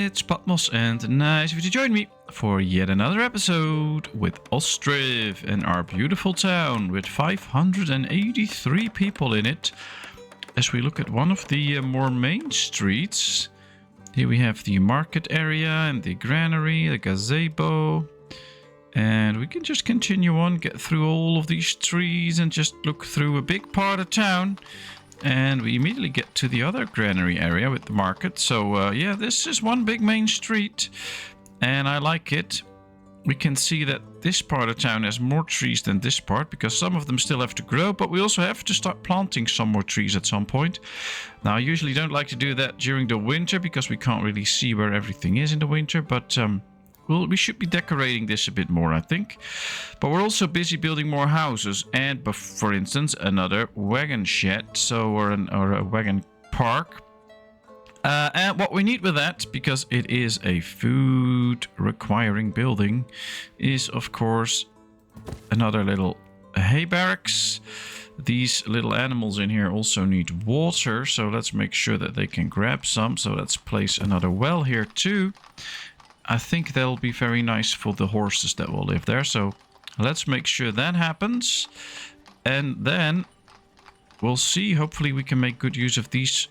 it's Patmos, and nice of you to join me for yet another episode with Ostriv in our beautiful town with 583 people in it. As we look at one of the more main streets, here we have the market area and the granary, the gazebo, and we can just continue on, get through all of these trees and just look through a big part of town. And we immediately get to the other granary area with the market. So yeah, this is one big main street and I like it. We can see that this part of town has more trees than this part because some of them still have to grow, but we also have to start planting some more trees at some point. Now, I usually don't like to do that during the winter because we can't really see where everything is in the winter, but well, we should be decorating this a bit more, I think. But we're also busy building more houses and, for instance, another wagon shed, or a wagon park. And what we need with that, because it is a food requiring building, is of course another little hay barracks. These little animals in here also need water, so let's make sure that they can grab some. So let's place another well here too. I think that'll be very nice for the horses that will live there. So let's make sure that happens. And then we'll see. Hopefully we can make good use of these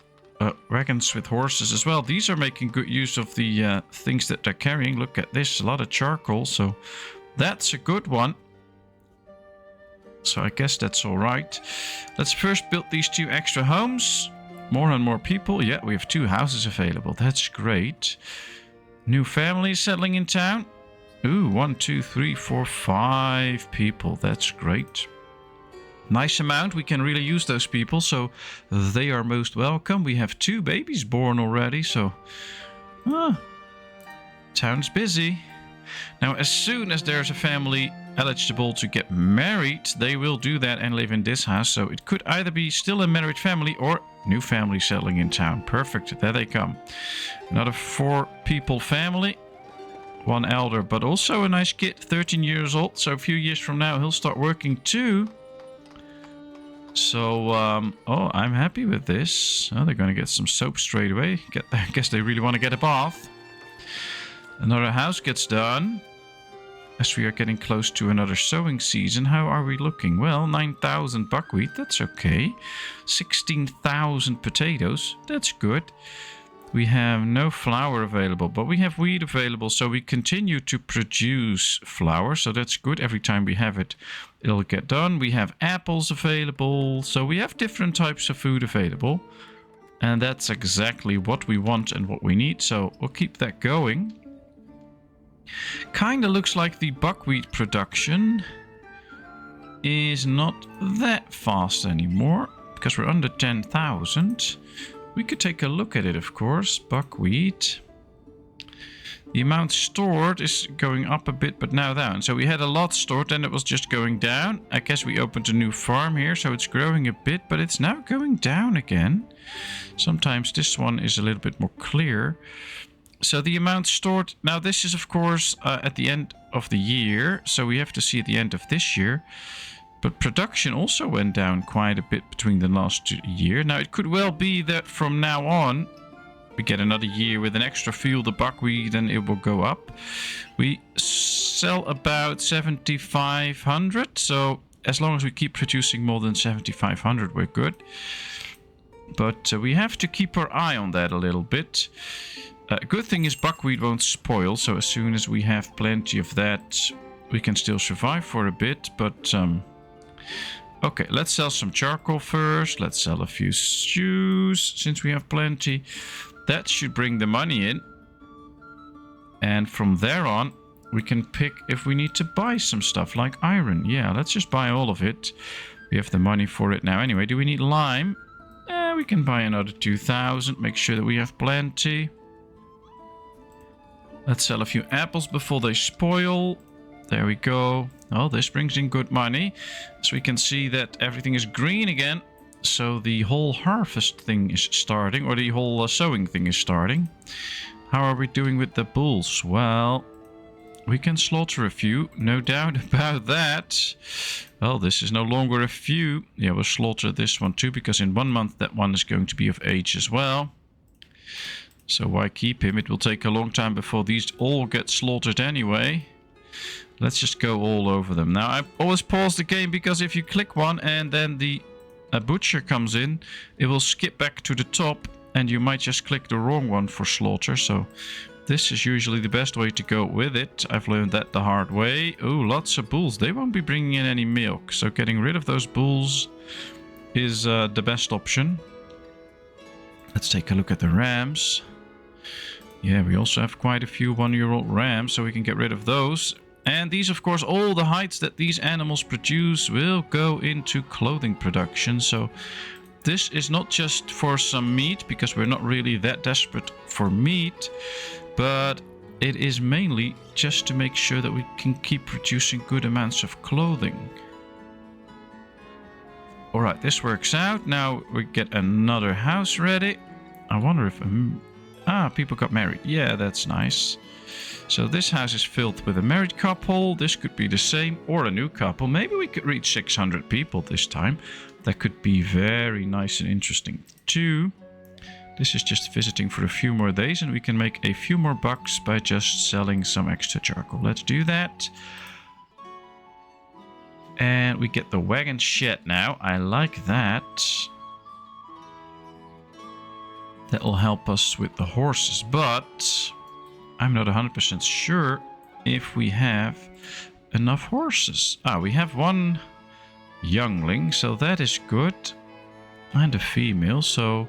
wagons with horses as well. These are making good use of the things that they're carrying. Look at this, a lot of charcoal. So that's a good one. So I guess that's all right. Let's first build these 2 extra homes. More and more people. Yeah, we have 2 houses available. That's great. New families settling in town. Ooh, 1, 2, 3, 4, 5 people. That's great. Nice amount. We can really use those people, so they are most welcome. We have 2 babies born already, so town's busy. Now, as soon as there's a family eligible to get married, they will do that and live in this house. So it could either be still a married family or new family settling in town. Perfect. There they come. Another 4 people family. 1 elder, but also a nice kid, 13 years old. So a few years from now, he'll start working too. So, oh, I'm happy with this. Oh, they're going to get some soap straight away. I guess they really want to get a bath. Another house gets done. As we are getting close to another sowing season, how are we looking? Well, 9,000 buckwheat, that's okay. 16,000 potatoes, that's good. We have no flour available, but we have wheat available, so we continue to produce flour, so that's good. Every time we have it, it'll get done. We have apples available, so we have different types of food available. And that's exactly what we want and what we need, so we'll keep that going. Kinda looks like the buckwheat production is not that fast anymore because we're under 10,000. We could take a look at it, of course. Buckwheat. The amount stored is going up a bit, but now down. So we had a lot stored, then it was just going down. I guess we opened a new farm here, so it's growing a bit, but it's now going down again. Sometimes this one is a little bit more clear. So the amount stored, now this is of course at the end of the year, so we have to see at the end of this year. But production also went down quite a bit between the last year. Now it could well be that from now on we get another year with an extra field of buckwheat and it will go up. We sell about 7,500, so as long as we keep producing more than 7,500 we're good. But we have to keep our eye on that a little bit. Good thing is buckwheat won't spoil, so as soon as we have plenty of that, we can still survive for a bit, but okay, let's sell some charcoal first. Let's sell a few shoes, since we have plenty. That should bring the money in. And from there on, we can pick if we need to buy some stuff like iron. Yeah, let's just buy all of it. We have the money for it now. Anyway, do we need lime? We can buy another 2,000, make sure that we have plenty. Let's sell a few apples before they spoil. There we go. Oh, this brings in good money. So we can see that everything is green again. So the whole harvest thing is starting, or the whole sowing thing is starting. How are we doing with the bulls? Well, we can slaughter a few, no doubt about that. Well, this is no longer a few. Yeah, we'll slaughter this one too, because in 1 month that one is going to be of age as well. So why keep him? It will take a long time before these all get slaughtered anyway. Let's just go all over them. Now, I always pause the game because if you click one and then a butcher comes in, it will skip back to the top and you might just click the wrong one for slaughter. So this is usually the best way to go with it. I've learned that the hard way. Oh, lots of bulls. They won't be bringing in any milk. So getting rid of those bulls is the best option. Let's take a look at the rams. Yeah, we also have quite a few 1-year-old rams, so we can get rid of those. And these, of course, all the hides that these animals produce will go into clothing production. So this is not just for some meat, because we're not really that desperate for meat, but it is mainly just to make sure that we can keep producing good amounts of clothing. Alright, this works out. Now we get another house ready. I wonder if... people got married. Yeah, that's nice. So this house is filled with a married couple. This could be the same, or a new couple. Maybe we could reach 600 people this time. That could be very nice and interesting too. This is just visiting for a few more days, and we can make a few more bucks by just selling some extra charcoal. Let's do that. And we get the wagon shed now. I like that. That will help us with the horses, but I'm not 100% sure if we have enough horses. We have one youngling, so that is good. And a female, so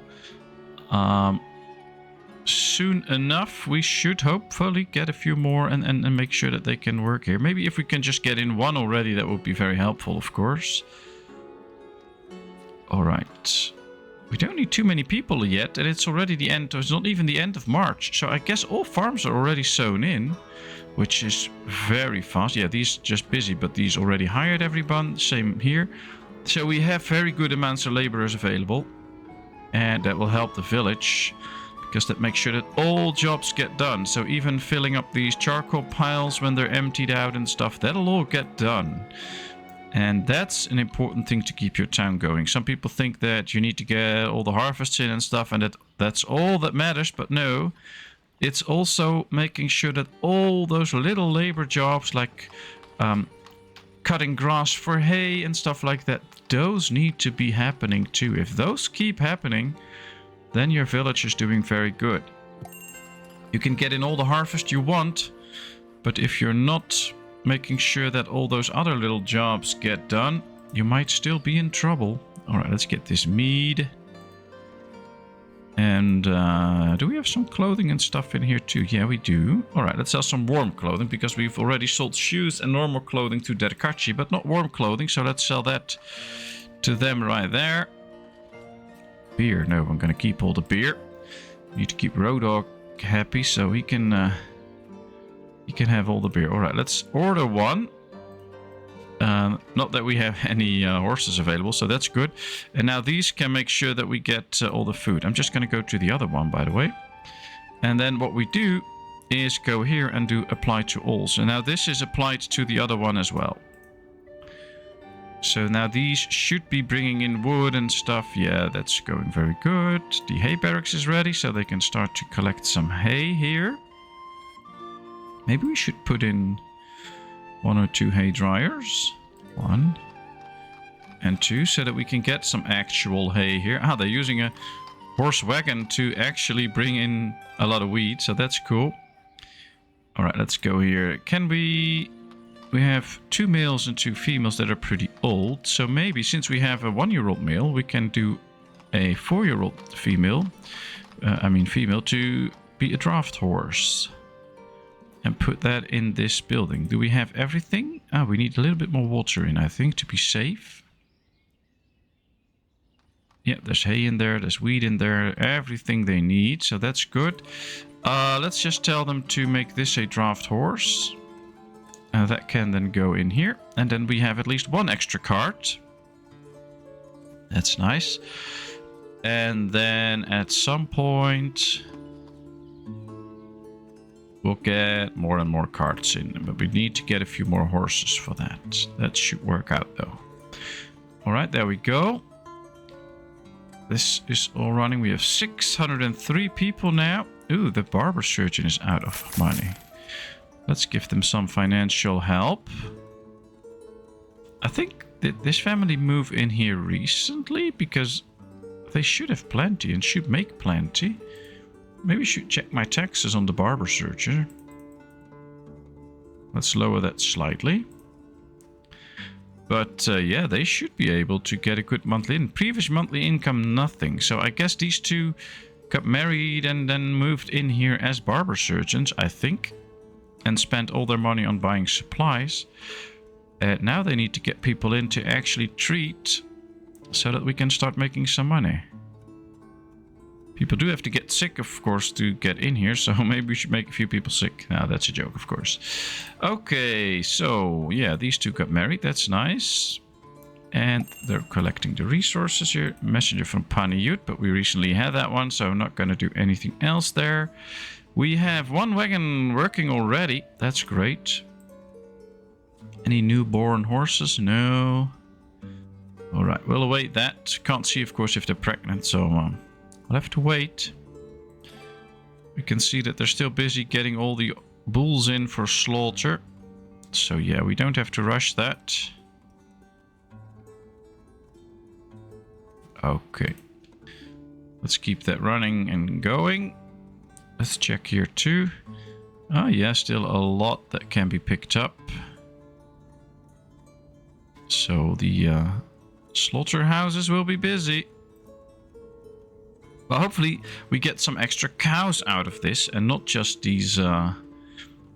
soon enough we should hopefully get a few more and make sure that they can work here. Maybe if we can just get in one already, that would be very helpful, of course. Alright. We don't need too many people yet, and it's already the end, it's not even the end of March. So I guess all farms are already sown in, which is very fast. Yeah, these just busy, but these already hired everyone. Same here. So we have very good amounts of laborers available, and that will help the village, because that makes sure that all jobs get done. So even filling up these charcoal piles when they're emptied out and stuff, that'll all get done. And that's an important thing to keep your town going. Some people think that you need to get all the harvests in and stuff, and that's all that matters, but no. It's also making sure that all those little labor jobs, like cutting grass for hay and stuff like that, those need to be happening too. If those keep happening, then your village is doing very good. You can get in all the harvest you want, but if you're not making sure that all those other little jobs get done, you might still be in trouble. Alright, let's get this mead. And do we have some clothing and stuff in here too? Yeah, we do. Alright, let's sell some warm clothing, because we've already sold shoes and normal clothing to Derkachi, but not warm clothing, so let's sell that to them right there. Beer. No, I'm gonna keep all the beer. Need to keep Rodog happy, so he can have all the beer. Alright, let's order one. Not that we have any horses available, so that's good. And now these can make sure that we get all the food. I'm just going to go to the other one, by the way. And then what we do is go here and do apply to all. So now this is applied to the other one as well. So now these should be bringing in wood and stuff. Yeah, that's going very good. The hay barracks is ready, so they can start to collect some hay here. Maybe we should put in 1 or 2 hay dryers. 1 and 2, so that we can get some actual hay here. They're using a horse wagon to actually bring in a lot of wheat, so that's cool. Alright, let's go here. Can we have 2 males and 2 females that are pretty old. So maybe since we have a 1-year-old male, we can do a 4-year-old female. Female to be a draft horse. And put that in this building. Do we have everything? We need a little bit more water in, I think, to be safe. Yeah, there's hay in there, there's wheat in there, everything they need, so that's good. Let's just tell them to make this a draft horse. That can then go in here. And then we have at least 1 extra cart. That's nice. And then at some point we'll get more and more carts in, but we need to get a few more horses for that. That should work out though. Alright, there we go. This is all running. We have 603 people now. Ooh, the barber surgeon is out of money. Let's give them some financial help. I think did this family move in here recently? Because they should have plenty and should make plenty. Maybe I should check my taxes on the barber surgeon. Let's lower that slightly. But yeah, they should be able to get a good monthly income. Previous monthly income, nothing. So I guess these two got married and then moved in here as barber surgeons, I think. And spent all their money on buying supplies. Now they need to get people in to actually treat so that we can start making some money. People do have to get sick, of course, to get in here, so maybe we should make a few people sick. Now, that's a joke, of course. Okay, so, yeah, these two got married. That's nice. And they're collecting the resources here. Messenger from PatmosIV, but we recently had that one, so I'm not going to do anything else there. We have one wagon working already. That's great. Any newborn horses? No. All right, we'll await that. Can't see, of course, if they're pregnant, so we'll have to wait. We can see that they're still busy getting all the bulls in for slaughter. So yeah, we don't have to rush that. Okay. Let's keep that running and going. Let's check here too. Oh yeah, still a lot that can be picked up. So the slaughterhouses will be busy. Well, hopefully we get some extra cows out of this and not just these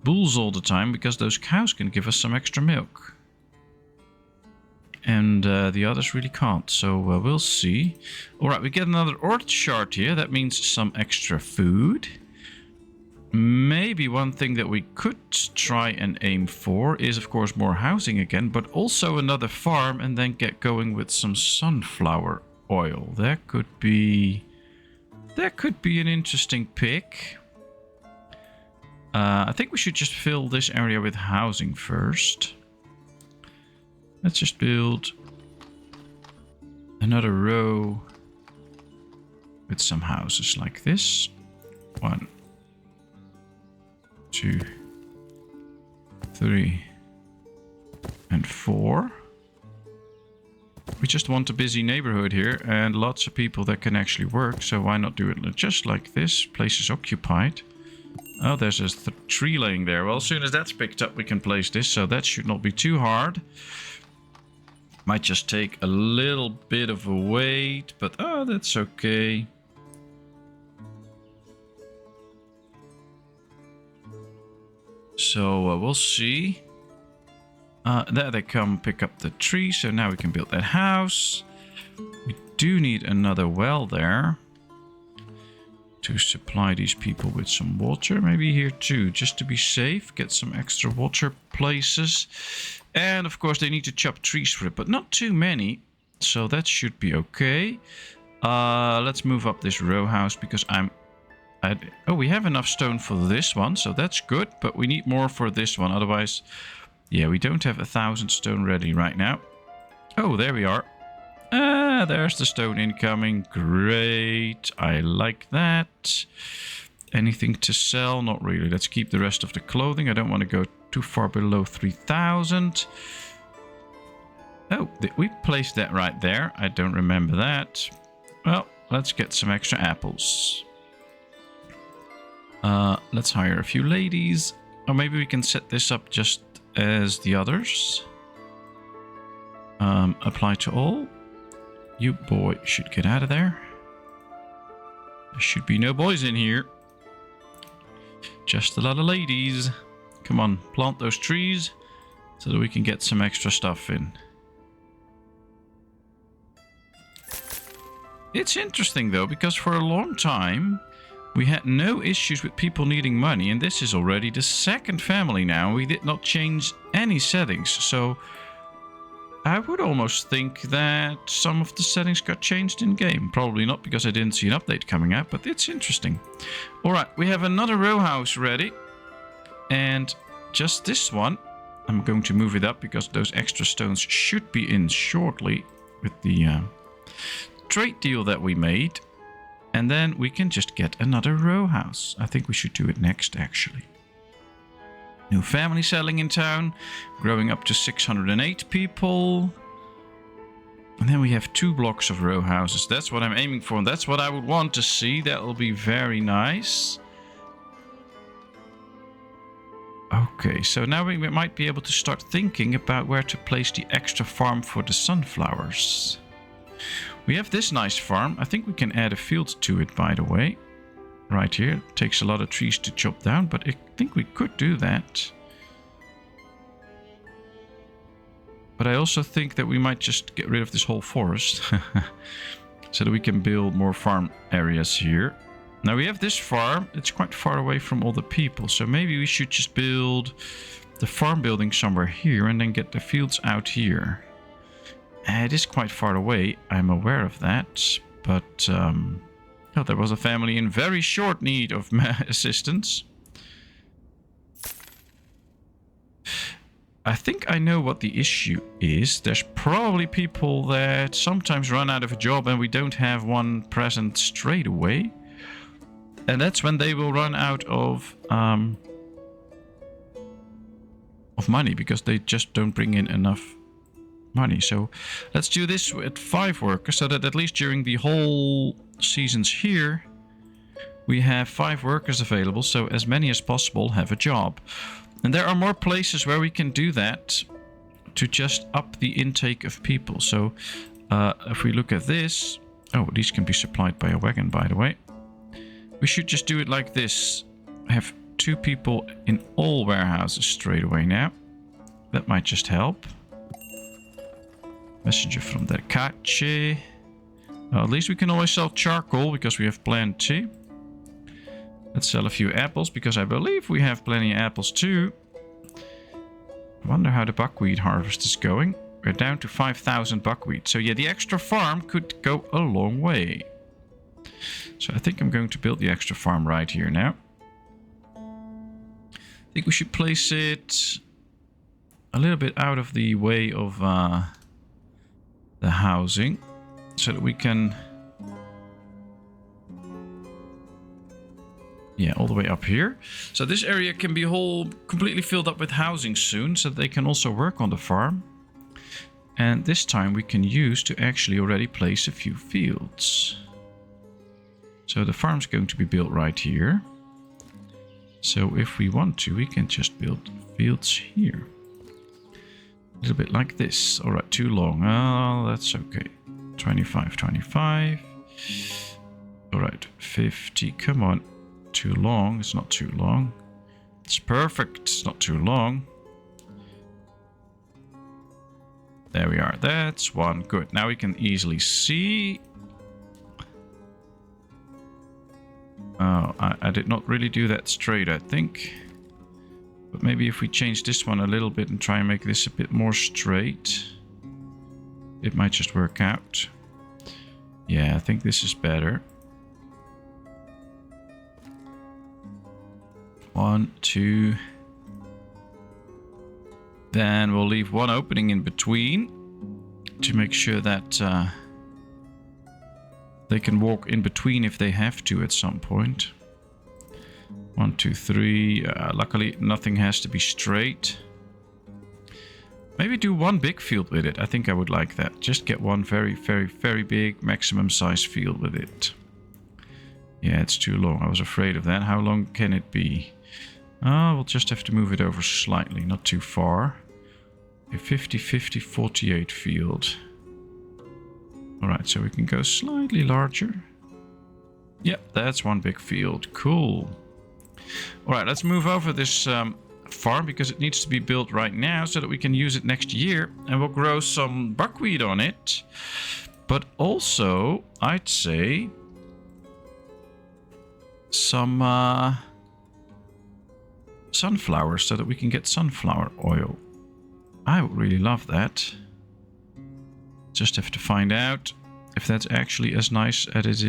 bulls all the time, because those cows can give us some extra milk. And the others really can't, so we'll see. Alright, we get another orchard here. That means some extra food. Maybe one thing that we could try and aim for is, of course, more housing again, but also another farm, and then get going with some sunflower oil. That could be an interesting pick. I think we should just fill this area with housing first. Let's just build another row with some houses like this. 1, 2, 3, and 4. We just want a busy neighborhood here and lots of people that can actually work, so why not do it just like this? Place is occupied. Oh, there's a tree laying there. Well, as soon as that's picked up, we can place this, so that should not be too hard. Might just take a little bit of a wait, but oh, that's okay. So we'll see. There they come pick up the tree, so now we can build that house. We do need another well there to supply these people with some water. Maybe here too, just to be safe. Get some extra water places. And of course they need to chop trees for it, but not too many. So that should be okay. Let's move up this row house because oh, we have enough stone for this one, so that's good. But we need more for this one, otherwise... Yeah, we don't have 1,000 stone ready right now. Oh, there we are. Ah, there's the stone incoming. Great. I like that. Anything to sell? Not really. Let's keep the rest of the clothing. I don't want to go too far below 3,000. Oh, we placed that right there. I don't remember that. Well, let's get some extra apples. Let's hire a few ladies. Or maybe we can set this up just as the others. Apply to all. You boy should get out of there. There should be no boys in here. Just a lot of ladies. Come on, plant those trees so that we can get some extra stuff in. It's interesting though, because for a long time we had no issues with people needing money, and this is already the second family now. We did not change any settings, so I would almost think that some of the settings got changed in game. Probably not, because I didn't see an update coming out, but it's interesting. Alright, we have another row house ready, and just this one, I'm going to move it up because those extra stones should be in shortly with the trade deal that we made. And then we can just get another row house. I think we should do it next, actually. New family settling in town, growing up to 608 people. And then we have 2 blocks of row houses. That's what I'm aiming for. And that's what I would want to see. That will be very nice. Okay, so now we might be able to start thinking about where to place the extra farm for the sunflowers. We have this nice farm. I think we can add a field to it, by the way. Right here. It takes a lot of trees to chop down, but I think we could do that. But I also think that we might just get rid of this whole forest. So that we can build more farm areas here. Now we have this farm. It's quite far away from all the people. So maybe we should just build the farm building somewhere here and then get the fields out here. It is quite far away. I'm aware of that. But oh, there was a family in very short need of assistance. I think I know what the issue is. There's probably people that sometimes run out of a job and we don't have one present straight away. And that's when they will run out of money because they just don't bring in enough money. So let's do this with 5 workers so that at least during the whole seasons here we have 5 workers available, so as many as possible have a job. And there are more places where we can do that to just up the intake of people. So if we look at this, oh, these can be supplied by a wagon, by the way. We should just do it like this. Have 2 people in all warehouses straight away now. That might just help. Messenger from the Cache. At least we can always sell charcoal because we have plenty. Let's sell a few apples because I believe we have plenty of apples too. I wonder how the buckwheat harvest is going. We're down to 5,000 buckwheat. So yeah, the extra farm could go a long way. So I think I'm going to build the extra farm right here now. I think we should place it a little bit out of the way of the housing so that we can... Yeah, all the way up here. So this area can be completely filled up with housing soon, so that they can also work on the farm. And this time we can use to actually already place a few fields. So the farm's going to be built right here. So if we want to, we can just build fields here. A little bit like this. Alright, too long. Oh, that's okay. 25, 25. Alright, 50. Come on. Too long. It's not too long. It's perfect. It's not too long. There we are. That's one. Good. Now we can easily see. Oh, I did not really do that straight, I think. But maybe if we change this one a little bit and try and make this a bit more straight, it might just work out. Yeah, I think this is better. 1, 2. Then we'll leave one opening in between to make sure that they can walk in between if they have to at some point. 1, 2, 3. Luckily, nothing has to be straight. Maybe do one big field with it. I think I would like that. Just get one very, very, very big maximum size field with it. Yeah, it's too long. I was afraid of that. How long can it be? Oh, we'll just have to move it over slightly, not too far. A 50, 50, 48 field. Alright, so we can go slightly larger. Yep, that's one big field. Cool. Alright, let's move over this farm because it needs to be built right now so that we can use it next year. And we'll grow some buckwheat on it. But also, I'd say some sunflowers so that we can get sunflower oil. I would really love that. Just have to find out if that's actually as nice as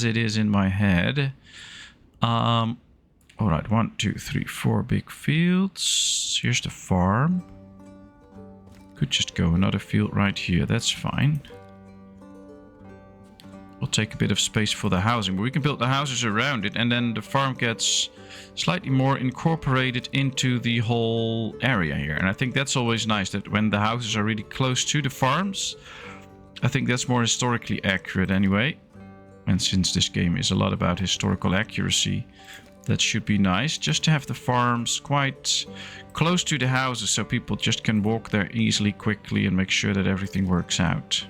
it is in my head. All right, 1, 2, 3, 4 big fields. Here's the farm. Could just go another field right here. That's fine. We'll take a bit of space for the housing. But we can build the houses around it, and then the farm gets slightly more incorporated into the whole area here. And I think that's always nice, that when the houses are really close to the farms, I think that's more historically accurate anyway. And since this game is a lot about historical accuracy, that should be nice. Just to have the farms quite close to the houses so people just can walk there easily, quickly, and make sure that everything works out.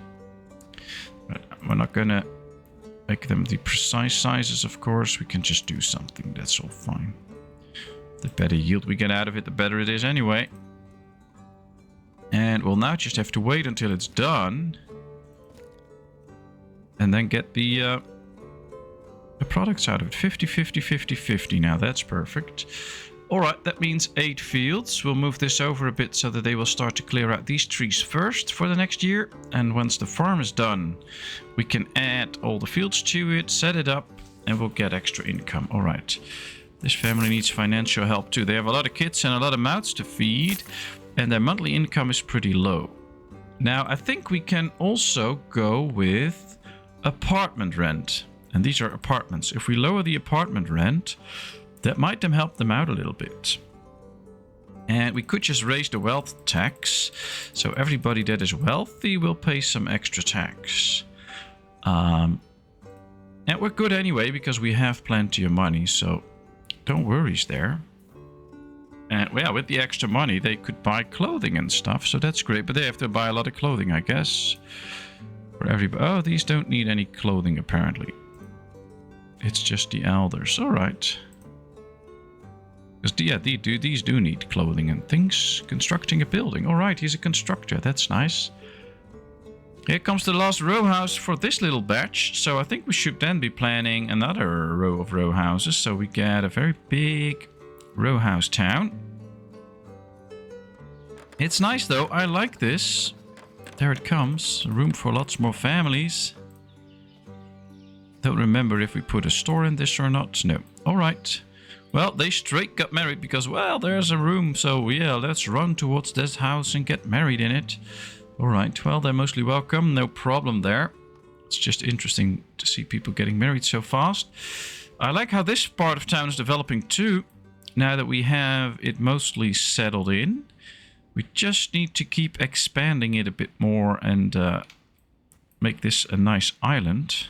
But we're not gonna make them the precise sizes, of course. We can just do something. That's all fine. The better yield we get out of it, the better it is anyway. And we'll now just have to wait until it's done. And then get the products out of it. 50, 50, 50, 50. Now that's perfect. Alright, that means 8 fields. We'll move this over a bit so that they will start to clear out these trees first for the next year. And once the farm is done, we can add all the fields to it, set it up, and we'll get extra income. Alright. This family needs financial help too. They have a lot of kids and a lot of mouths to feed, and their monthly income is pretty low. Now, I think we can also go with apartment rent. And these are apartments. If we lower the apartment rent, that might help them out a little bit. And we could just raise the wealth tax. So everybody that is wealthy will pay some extra tax. And we're good anyway, because we have plenty of money. So don't worry there. And well, with the extra money, they could buy clothing and stuff. So that's great. But they have to buy a lot of clothing, I guess. For everybody. Oh, these don't need any clothing, apparently. It's just the elders. Alright. Because yeah, these do need clothing and things. Constructing a building. Alright, he's a constructor. That's nice. Here comes the last row house for this little batch. So I think we should then be planning another row of row houses. So we get a very big row house town. It's nice though. I like this. There it comes. Room for lots more families. Don't remember if we put a store in this or not. No. Alright. Well, they straight got married because, well, there's a room. So, yeah, let's run towards this house and get married in it. Alright. Well, they're mostly welcome. No problem there. It's just interesting to see people getting married so fast. I like how this part of town is developing too. Now that we have it mostly settled in. We just need to keep expanding it a bit more and make this a nice island.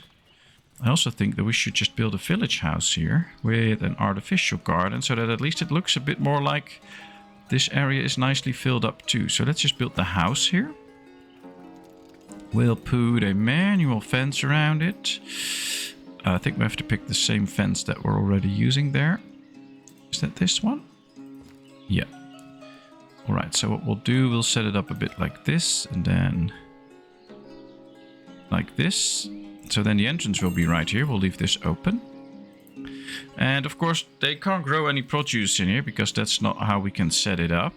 I also think that we should just build a village house here with an artificial garden so that at least it looks a bit more like this area is nicely filled up too. So let's just build the house here. We'll put a manual fence around it. I think we have to pick the same fence that we're already using there. Is that this one? Yeah. Alright, so what we'll do, we'll set it up a bit like this and then like this. So then the entrance will be right here. We'll leave this open. And of course, they can't grow any produce in here because that's not how we can set it up.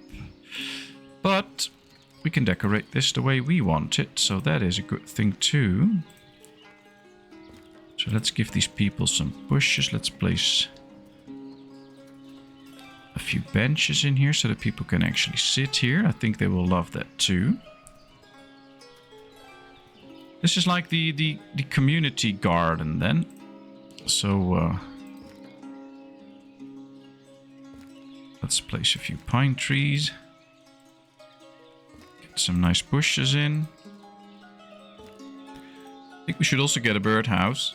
But we can decorate this the way we want it. So that is a good thing too. So let's give these people some bushes. Let's place a few benches in here so that people can actually sit here. I think they will love that too. This is like the community garden then. So let's place a few pine trees. Get some nice bushes in. I think we should also get a birdhouse.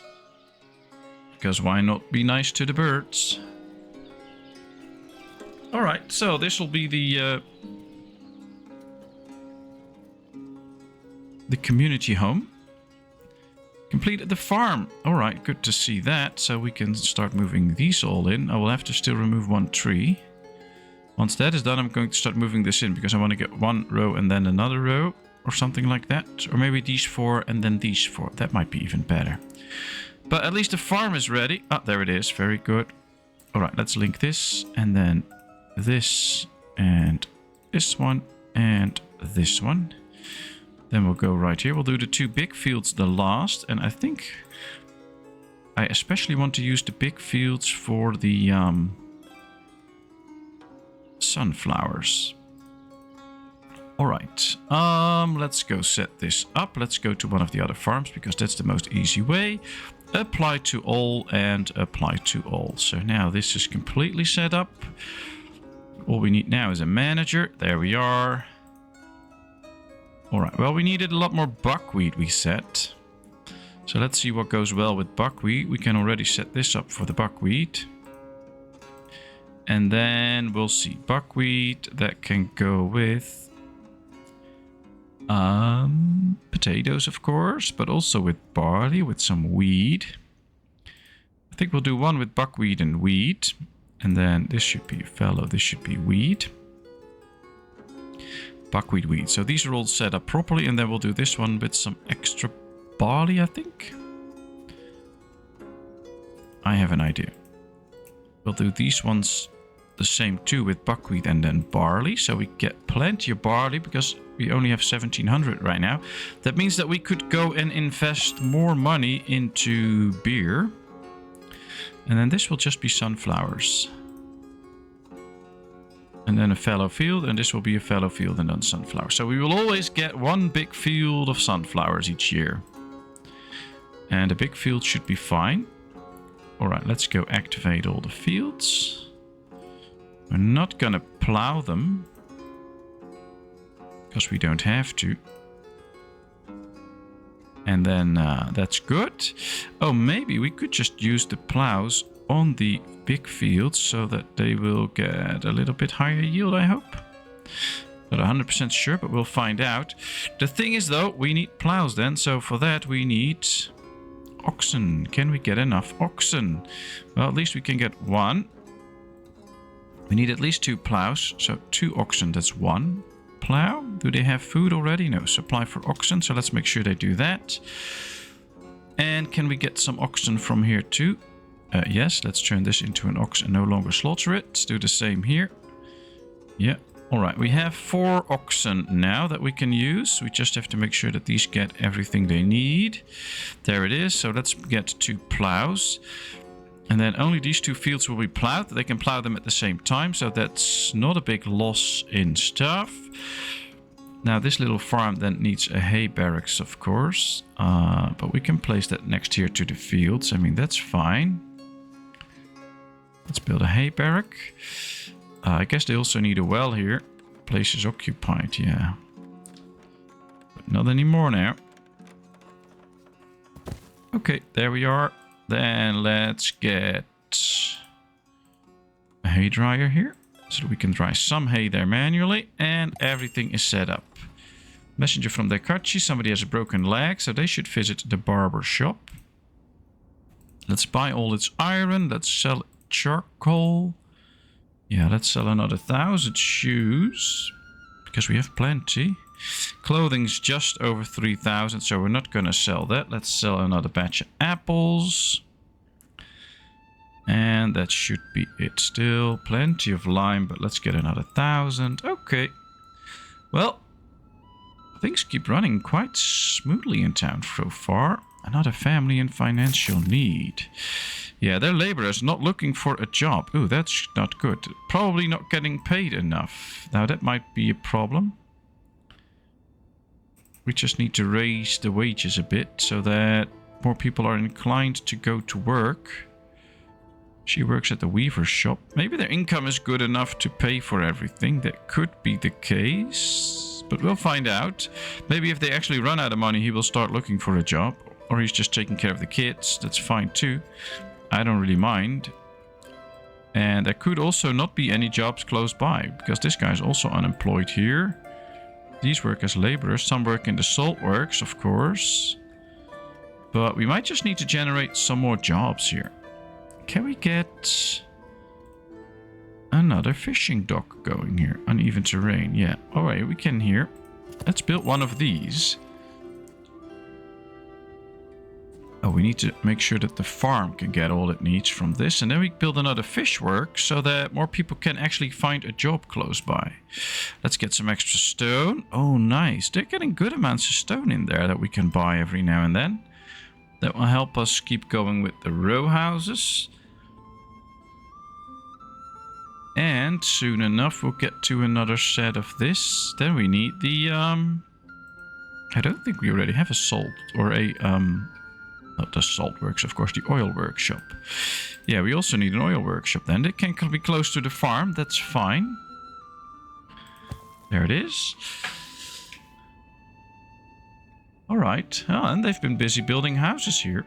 Because why not be nice to the birds? Alright, so this will be the community home. Completed the farm. Alright, good to see that. So we can start moving these all in. I will have to still remove one tree. Once that is done, I'm going to start moving this in because I want to get one row and then another row or something like that. Or maybe these 4 and then these 4. That might be even better. But at least the farm is ready. Ah, there it is. Very good. Alright, let's link this and then this and this one and this one. Then we'll go right here. We'll do the 2 big fields the last. And I think I especially want to use the big fields for the sunflowers. Alright, let's go set this up. Let's go to one of the other farms because that's the most easy way. Apply to all and apply to all. So now this is completely set up. All we need now is a manager. There we are. Alright, well, we needed a lot more buckwheat, we said. So let's see what goes well with buckwheat. We can already set this up for the buckwheat. And then we'll see. Buckwheat, that can go with potatoes, of course, but also with barley, with some wheat. I think we'll do one with buckwheat and wheat. And then this should be fallow, this should be wheat. Buckwheat, wheat. So these are all set up properly, and then we'll do this one with some extra barley, I think. I have an idea. We'll do these ones the same too with buckwheat and then barley. So we get plenty of barley because we only have 1700 right now. That means that we could go and invest more money into beer. And then this will just be sunflowers. And then a fallow field, and this will be a fallow field and then sunflowers. So we will always get one big field of sunflowers each year. And a big field should be fine. Alright, let's go activate all the fields. We're not gonna plow them, because we don't have to. And then that's good. Oh, maybe we could just use the plows on the big fields so that they will get a little bit higher yield, I hope. Not 100% sure, but we'll find out. The thing is, though, we need plows then. So for that, we need oxen. Can we get enough oxen? Well, at least we can get one. We need at least 2 plows. So 2 oxen, that's 1 plow. Do they have food already? No, supply for oxen. So let's make sure they do that. And can we get some oxen from here too? Yes, let's turn this into an ox and no longer slaughter it. Let's do the same here. Yeah, all right. We have 4 oxen now that we can use. We just have to make sure that these get everything they need. There it is. So let's get 2 plows. And then only these 2 fields will be plowed. They can plow them at the same time, so that's not a big loss in stuff. Now this little farm then needs a hay barracks, of course. But we can place that next here to the fields. I mean, that's fine. Let's build a hay barrack. I guess they also need a well here. Place is occupied, yeah. But not anymore now. Okay, there we are. Then let's get a hay dryer here, so that we can dry some hay there manually, and everything is set up. Messenger from Dekachi, somebody has a broken leg, so they should visit the barber shop. Let's buy all its iron, let's sell charcoal. Yeah, let's sell another 1,000 shoes, because we have plenty. Clothing's just over 3,000, so we're not going to sell that. Let's sell another batch of apples. And that should be it. Still plenty of lime, but let's get another 1,000. Okay. Well, things keep running quite smoothly in town so far. Another family in financial need. Yeah, their laborers not looking for a job. Ooh, that's not good. Probably not getting paid enough. Now, that might be a problem. We just need to raise the wages a bit so that more people are inclined to go to work. She works at the weaver's shop. Maybe their income is good enough to pay for everything. That could be the case, but we'll find out. Maybe if they actually run out of money, he will start looking for a job. Or he's just taking care of the kids. That's fine too. I don't really mind. And there could also not be any jobs close by, because this guy is also unemployed here. These work as laborers. Some work in the salt works, of course. But we might just need to generate some more jobs here. Can we get another fishing dock going here? Uneven terrain. Yeah. Alright, we can here. Let's build one of these. Oh, we need to make sure that the farm can get all it needs from this. And then we build another fish work so that more people can actually find a job close by. Let's get some extra stone. Oh, nice. They're getting good amounts of stone in there that we can buy every now and then. That will help us keep going with the row houses. And soon enough we'll get to another set of this. Then we need the I don't think we already have a salt or a not the salt works, of course, the oil workshop. Yeah, we also need an oil workshop then. It can be close to the farm, that's fine. There it is. Alright, oh, and they've been busy building houses here.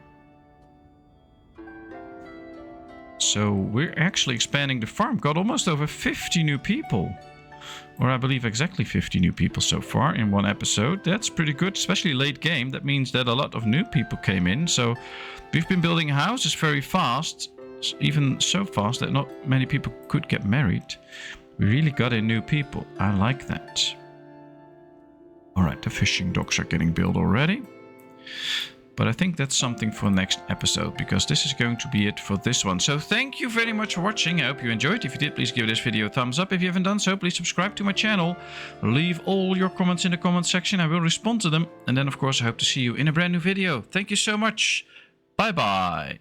So we're actually expanding the farm. Got almost over 50 new people. Or I believe exactly 50 new people so far in one episode. That's pretty good, especially late game. That means that a lot of new people came in. So we've been building houses very fast. Even so fast that not many people could get married. We really got in new people. I like that. Alright, the fishing docks are getting built already. But I think that's something for next episode, because this is going to be it for this one. So thank you very much for watching. I hope you enjoyed. If you did, please give this video a thumbs up. If you haven't done so, please subscribe to my channel. Leave all your comments in the comment section. I will respond to them. And then, of course, I hope to see you in a brand new video. Thank you so much. Bye-bye.